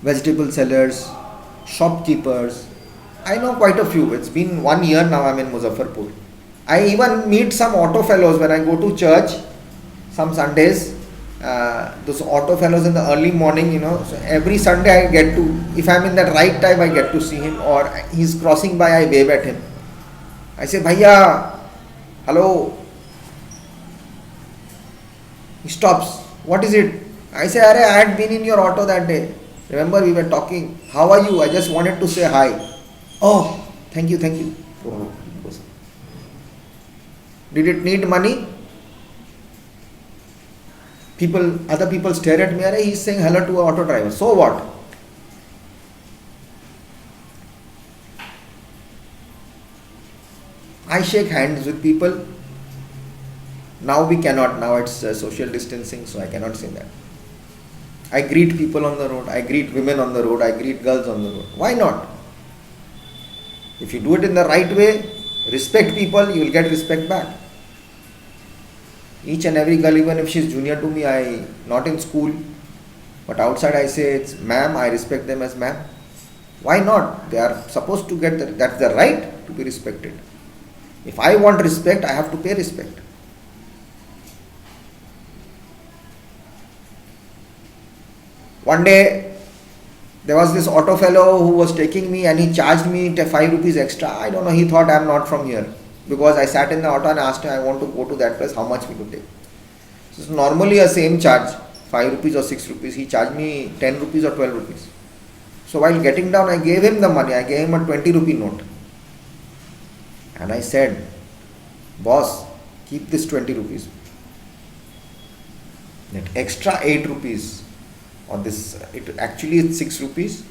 vegetable sellers, shopkeepers. I know quite a few. It's been 1 year now I'm in Muzaffarpur. I even meet some auto fellows when I go to church some Sundays. Those auto fellows in the early morning, So every Sunday I get to, if I'm in that right time, I get to see him, or he's crossing by, I wave at him. I say, Bhaiya, hello. He stops. What is it? I say, Arey, I had been in your auto that day. Remember, we were talking. How are you? I just wanted to say hi. Oh, thank you, thank you. Did it need money? Other people stare at me. Arey, he's saying hello to an auto driver. So what? I shake hands with people. Now we cannot. Now it's social distancing, so I cannot say that. I greet people on the road. I greet women on the road. I greet girls on the road. Why not? If you do it in the right way, respect people, you will get respect back. Each and every girl, even if she's junior to me, not in school, but outside I say it's ma'am, I respect them as ma'am. Why not? They are supposed to get that's the right to be respected. If I want respect, I have to pay respect. One day, there was this auto fellow who was taking me and he charged me 5 rupees extra. I don't know, he thought I'm not from here. Because I sat in the auto and asked him, I want to go to that place, how much we could take. So it's normally a same charge, 5 rupees or 6 rupees. He charged me 10 rupees or 12 rupees. So while getting down, I gave him the money. I gave him a 20 rupee note. And I said, boss, keep this 20 rupees. That extra 8 rupees, or this, it actually is 6 rupees.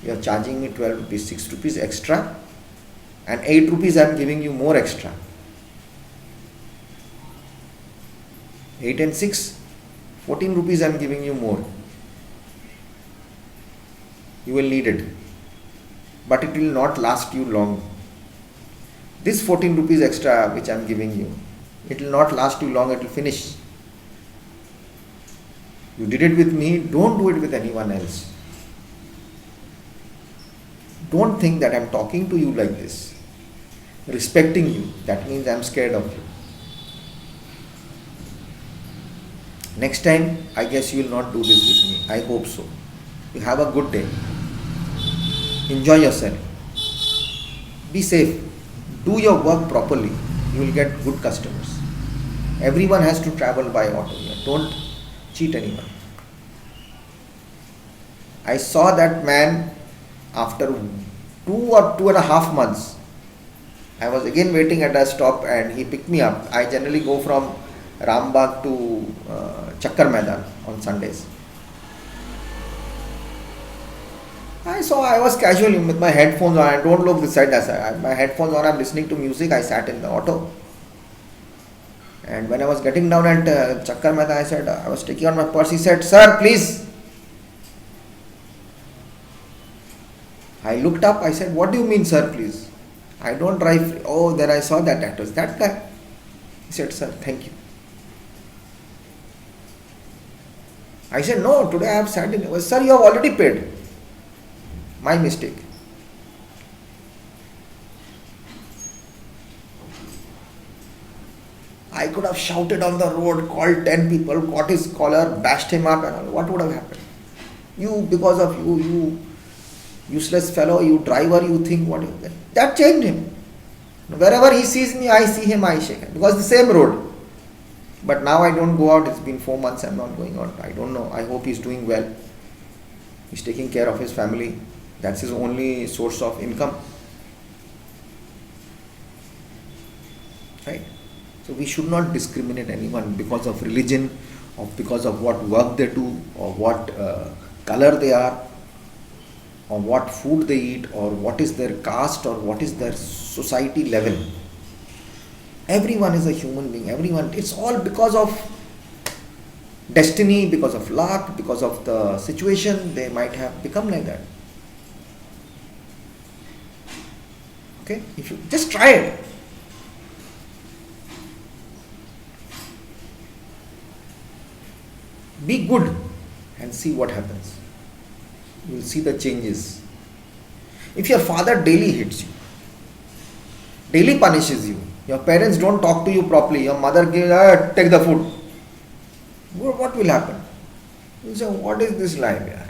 You are charging me 12 rupees, 6 rupees extra. And 8 rupees I am giving you more extra. 8 and 6, 14 rupees I am giving you more. You will need it. But it will not last you long. This 14 rupees extra which I am giving you, it will not last you long, it will finish. You did it with me, don't do it with anyone else. Don't think that I am talking to you like this. Respecting you, that means I am scared of you. Next time, I guess you will not do this with me. I hope so. You have a good day. Enjoy yourself. Be safe. Do your work properly. You will get good customers. Everyone has to travel by auto here. Don't cheat anyone. I saw that man after 2 or 2.5 months. I was again waiting at a stop and he picked me up. I generally go from Rambagh to Chakkar Maidan on Sundays. I was casual with my headphones on. I don't look this side. My headphones on, I'm listening to music. I sat in the auto. And when I was getting down at Chakkar Maidan, I was taking out my purse. He said, sir, please. I looked up. I said, what do you mean, sir, please? I don't drive free. Oh, then I saw that actor. That guy. He said, sir, thank you. I said, no, today I have sat in. Well, sir, you have already paid. My mistake. I could have shouted on the road, called 10 people, caught his collar, bashed him up, and all. What would have happened? Because of you useless fellow, you driver, you think what you get. That changed him. Wherever he sees me, I see him, I shake him. Because the same road. But now I don't go out. It's been 4 months I'm not going out. I don't know. I hope he's doing well. He's taking care of his family. That's his only source of income. Right? So we should not discriminate anyone because of religion, or because of what work they do, or what color they are, or what food they eat, or what is their caste, or what is their society level. Everyone is a human being. Everyone. It's all because of destiny, because of luck, because of the situation. They might have become like that. Okay? If you just try it. Be good and see what happens. You will see the changes. If your father daily hits you, daily punishes you, your parents don't talk to you properly, your mother gives, take the food, what will happen? You say, what is this life here?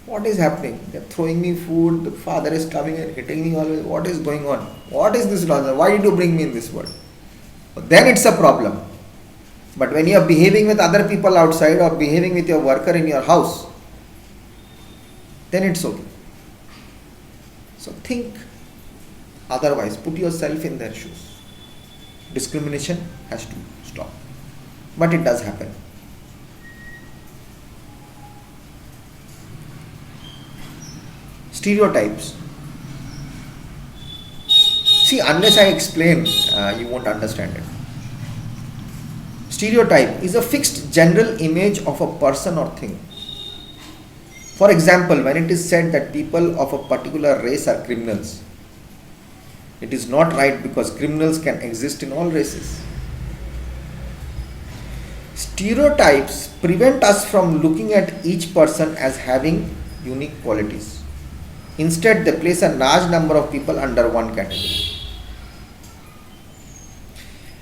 What is happening? They are throwing me food, the father is coming and hitting me always. What is going on? What is this nonsense? Why did you bring me in this world? Then it's a problem. But when you are behaving with other people outside or behaving with your worker in your house, then it's okay. So think otherwise, put yourself in their shoes. Discrimination has to stop. But it does happen. Stereotypes. See, unless I explain, you won't understand it. Stereotype is a fixed general image of a person or thing. For example, when it is said that people of a particular race are criminals, it is not right because criminals can exist in all races. Stereotypes prevent us from looking at each person as having unique qualities. Instead, they place a large number of people under one category.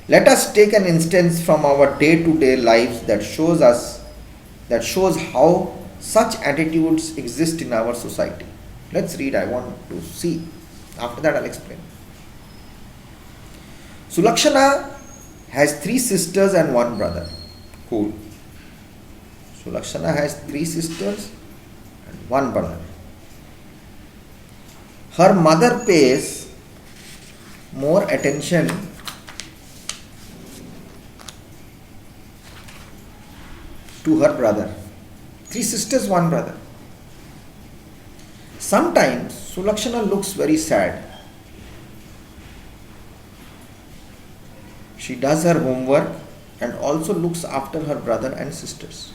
Let us take an instance from our day-to-day lives that shows how such attitudes exist in our society. Let's read. I want to see. After that, I'll explain. Sulakshana has 3 sisters and 1 brother. Cool. Sulakshana has 3 sisters and 1 brother. Her mother pays more attention to her brother. 3 sisters, 1 brother. Sometimes Sulakshana looks very sad. She does her homework and also looks after her brother and sisters.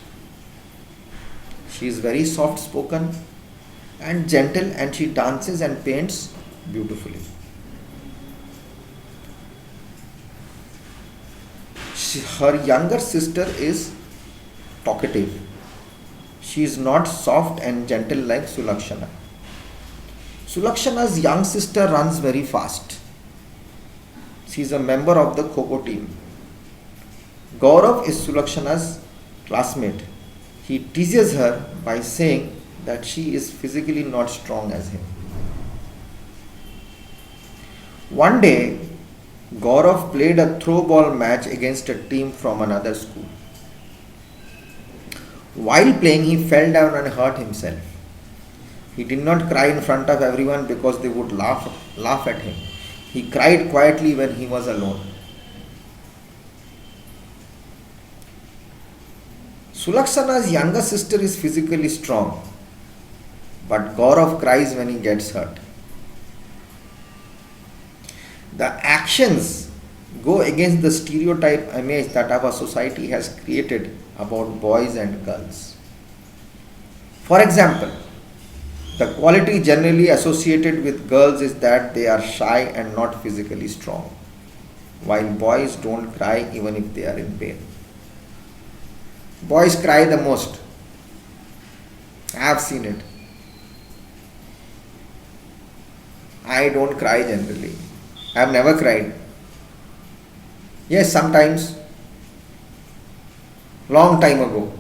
She is very soft spoken and gentle, and she dances and paints beautifully. Her younger sister is talkative. She is not soft and gentle like Sulakshana. Sulakshana's young sister runs very fast. She is a member of the Kho-Kho team. Gaurav is Sulakshana's classmate. He teases her by saying that she is physically not strong as him. One day, Gaurav played a throw ball match against a team from another school. While playing, he fell down and hurt himself. He did not cry in front of everyone because they would laugh at him. He cried quietly when he was alone. Sulakshana's younger sister is physically strong, but Gaurav cries when he gets hurt. The actions go against the stereotype image that our society has created about boys and girls. For example, the quality generally associated with girls is that they are shy and not physically strong, while boys don't cry even if they are in pain. Boys cry the most. I have seen it. I don't cry generally. I have never cried. Yes, sometimes. Long time ago.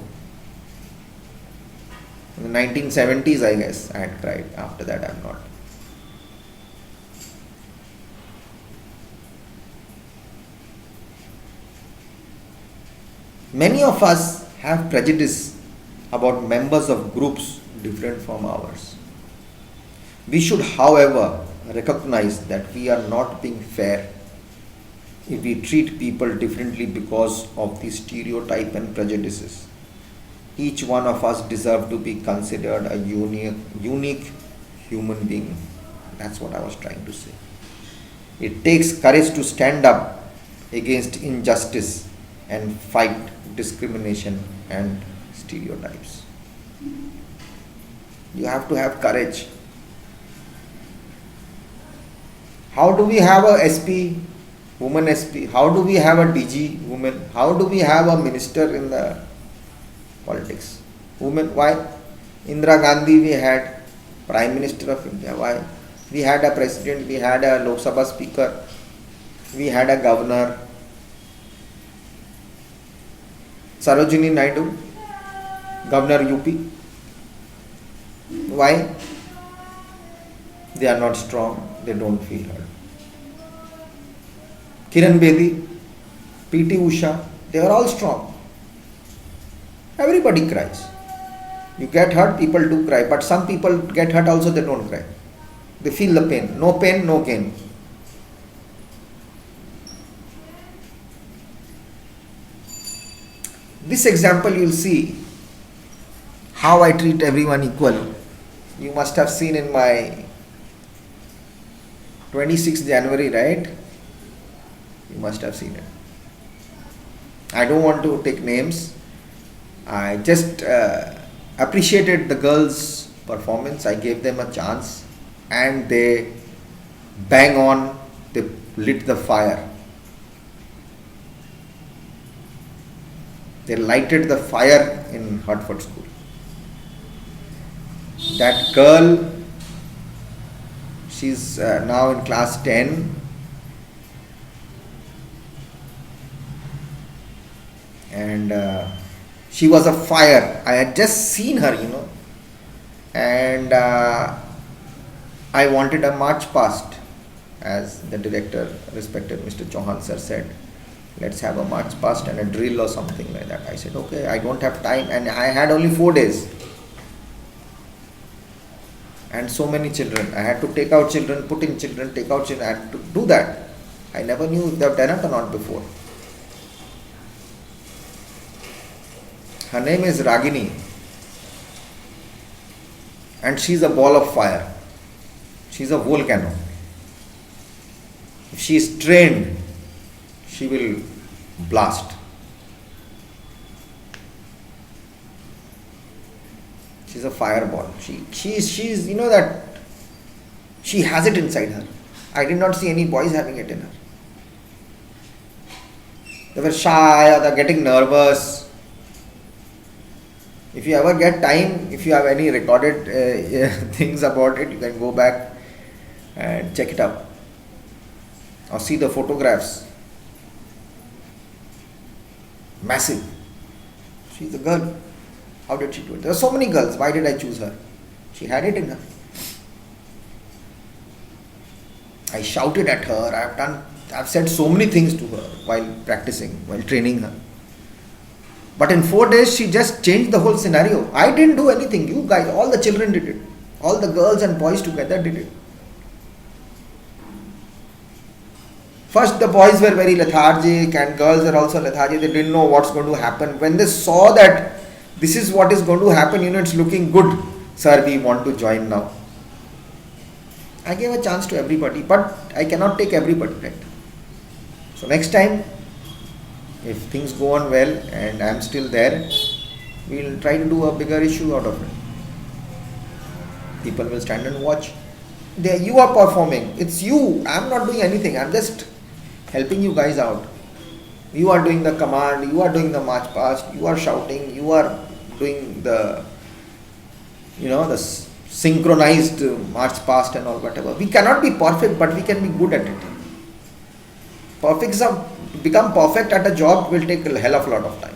In the 1970s, I guess, I had cried. After that, I have not. Many of us have prejudice about members of groups different from ours. We should, however, recognize that we are not being fair if we treat people differently because of the stereotype and prejudices. Each one of us deserves to be considered a unique human being. That's what I was trying to say. It takes courage to stand up against injustice and fight discrimination and stereotypes. You have to have courage. How do we have a SP, woman SP? How do we have a DG, woman? How do we have a minister in the politics? Women, why? Indira Gandhi we had, Prime Minister of India. Why? We had a president, we had a Lok Sabha speaker, we had a governor. Sarojini Naidu, Governor UP. Why? They are not strong, they don't feel heard. Kiran Bedi, PT Usha, they are all strong. Everybody cries. You get hurt, people do cry. But some people get hurt also, they don't cry. They feel the pain. No pain, no gain. This example you will see how I treat everyone equal. You must have seen in my 26th January, right? You must have seen it. I don't want to take names. I just appreciated the girls' performance. I gave them a chance and they bang on, they lit the fire. They lighted the fire in Hertford School. That girl, she's now in class 10. And she was a fire. I had just seen her, and I wanted a march past, as the director, respected Mr. Chauhan sir, said. Let's have a march past and a drill or something like that. I said, okay, I don't have time, and I had only 4 days. And so many children. I had to take out children, put in children, take out children. I had to do that. I never knew if they have done it or not before. Her name is Ragini. And she's a ball of fire. She's a volcano. If she is trained, she will blast. She's a fireball. She's that she has it inside her. I did not see any boys having it in her. They were shy or they're getting nervous. If you ever get time, if you have any recorded things about it, you can go back and check it out. Or see the photographs. Massive. She's a girl. How did she do it? There are so many girls. Why did I choose her? She had it in her. I shouted at her. I've said so many things to her while practicing, while training her. But in 4 days, she just changed the whole scenario. I didn't do anything. You guys, all the children did it. All the girls and boys together did it. First, the boys were very lethargic and girls were also lethargic. They didn't know what's going to happen. When they saw that this is what is going to happen, it's looking good. Sir, we want to join now. I gave a chance to everybody, but I cannot take everybody, right? So next time, if things go on well and I'm still there, we'll try to do a bigger issue out of it. People will stand and watch. You are performing. It's you. I'm not doing anything. I'm just helping you guys out. You are doing the command. You are doing the march past. You are shouting. You are doing the, the synchronized march past and all whatever. We cannot be perfect, but we can be good at it. Become perfect at a job will take a hell of a lot of time.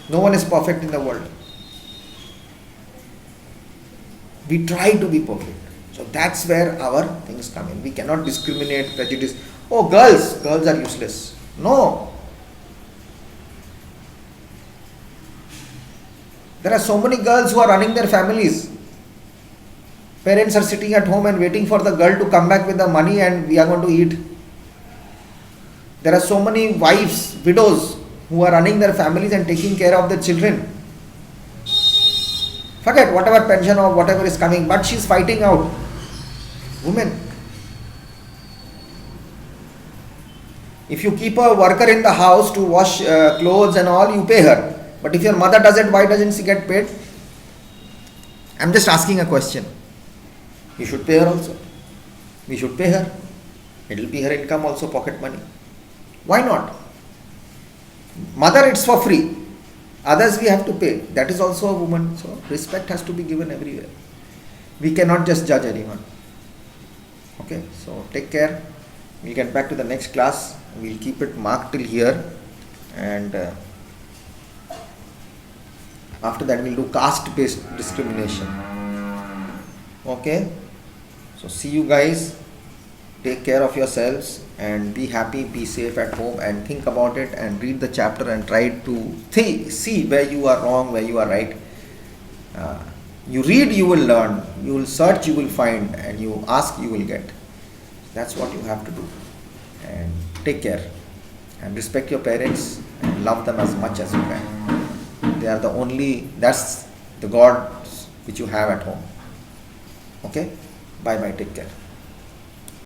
No one is perfect in the world. We try to be perfect. So that's where our things come in. We cannot discriminate, prejudice. Oh, girls are useless. No. There are so many girls who are running their families. Parents are sitting at home and waiting for the girl to come back with the money and we are going to eat. There are so many wives, widows who are running their families and taking care of their children. Forget whatever pension or whatever is coming, but she's fighting out. Women. If you keep a worker in the house to wash clothes and all, you pay her. But if your mother does it, why doesn't she get paid? I'm just asking a question. You should pay her also. We should pay her. It will be her income also, pocket money. Why not? Mother, it's for free. Others we have to pay. That is also a woman. So respect has to be given everywhere. We cannot just judge anyone. Okay, so take care. We'll get back to the next class. We'll keep it marked till here, and after that we'll do caste-based discrimination. Okay, so see you guys. Take care of yourselves and be happy, be safe at home, and think about it and read the chapter and try to see where you are wrong, where you are right. You read, you will learn. You will search, you will find, and you ask, you will get. That's what you have to do. And take care and respect your parents and love them as much as you can. They are the only, that's the God which you have at home. Okay? Bye bye, take care.